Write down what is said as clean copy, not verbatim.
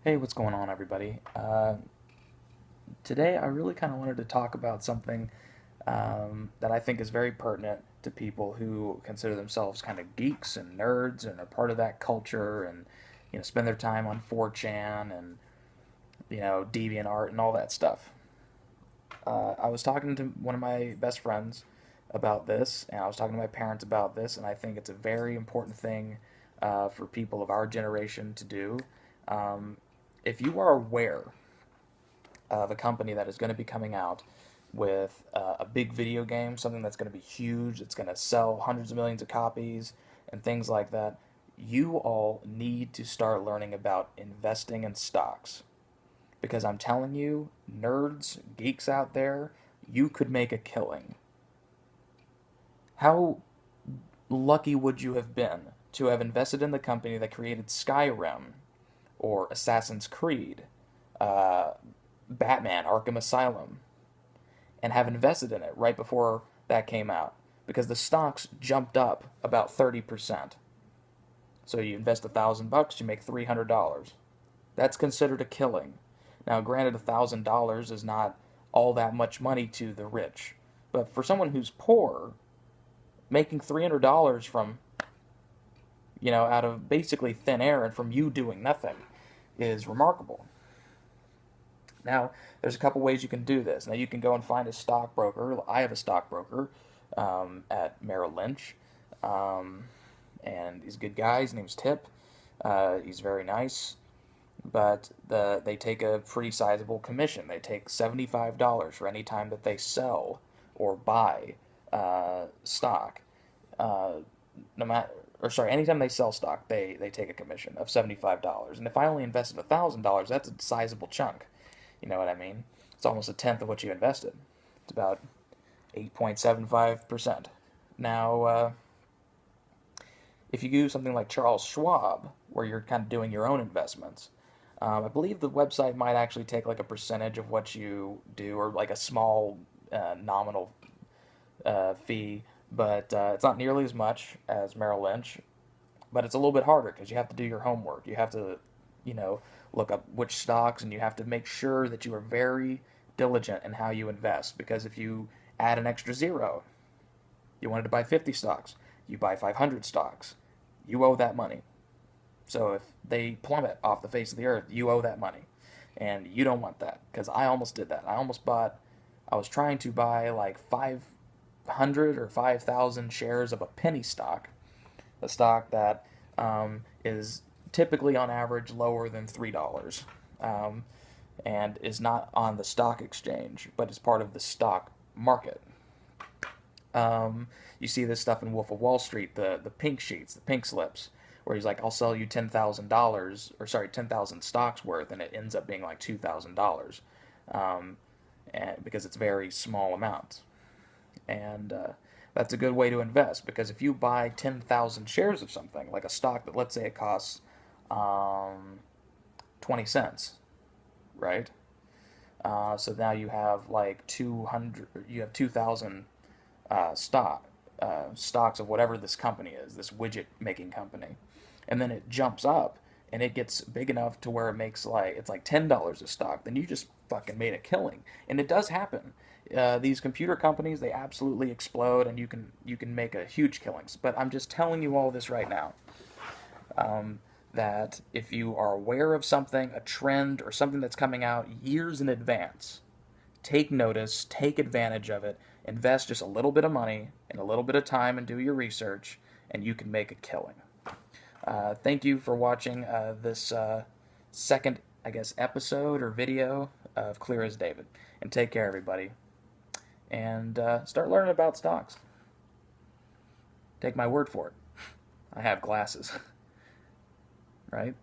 Hey, what's going on, everybody? Today, I really kind of wanted to talk about something that I think is very pertinent to people who consider themselves kind of geeks and nerds and are part of that culture and spend their time on 4chan and DeviantArt and all that stuff. I was talking to one of my best friends about this, and I was talking to my parents about this, and I think it's a very important thing for people of our generation to do. Um, if you are aware of a company that is going to be coming out with a big video game, something that's going to be huge, it's going to sell hundreds of millions of copies, and things like that, you all need to start learning about investing in stocks. Because I'm telling you, nerds, geeks out there, you could make a killing. How lucky would you have been to have invested in the company that created Skyrim or Assassin's Creed, uh, Batman Arkham Asylum, and have invested in it right before that came out? Because the stocks jumped up about 30%. So you invest $1,000, you make $300. That's considered a killing. Now, granted, $1,000 is not all that much money to the rich, but for someone who's poor, making $300 from out of basically thin air and from you doing nothing is remarkable. Now, there's a couple ways you can do this. Now, you can go and find a stockbroker. I have a stockbroker at Merrill Lynch, um, and he's a good guy. His name's Tip. He's very nice, but they take a pretty sizable commission. They take $75 for any time that they sell or buy stock. No matter, or sorry, anytime they sell stock, they take a commission of $75. And if I only invested $1,000, that's a sizable chunk. You know what I mean? It's almost a tenth of what you invested. It's about 8.75%. Now, if you do something like Charles Schwab, where you're kind of doing your own investments, I believe the website might actually take like a percentage of what you do, or like a small nominal fee, but it's not nearly as much as Merrill Lynch. But it's a little bit harder because you have to do your homework. You have to, you know, look up which stocks, and you have to make sure that you are very diligent in how you invest. Because if you add an extra zero, you wanted to buy 50 stocks, you buy 500 stocks, you owe that money. So if they plummet off the face of the earth, you owe that money. And you don't want that, because I almost did that. I was trying to buy like 500 or 5,000 shares of a penny stock, a stock that is typically on average lower than $3, um, and is not on the stock exchange, but is part of the stock market. You see this stuff in Wolf of Wall Street, the pink sheets, the pink slips, where he's like, "I'll sell you $10,000, or sorry, 10,000 stocks worth," and it ends up being like $2,000, um, and because it's very small amounts. And that's a good way to invest, because if you buy 10,000 shares of something, like a stock that, let's say it costs um, 20 cents, right? So now you have like 200, you have 2,000 stocks of whatever this company is, this widget making company. And then it jumps up and it gets big enough to where it's like $10 a stock. Then you just fucking made a killing. And it does happen. These computer companies, they absolutely explode, and you can make a huge killings. But I'm just telling you all this right now, that if you are aware of something, a trend, or something that's coming out years in advance, take notice, take advantage of it, invest just a little bit of money and a little bit of time and do your research, and you can make a killing. Thank you for watching this second, I guess, episode or video of Clear as David. And take care, everybody. And start learning about stocks. Take my word for it. I have glasses, right?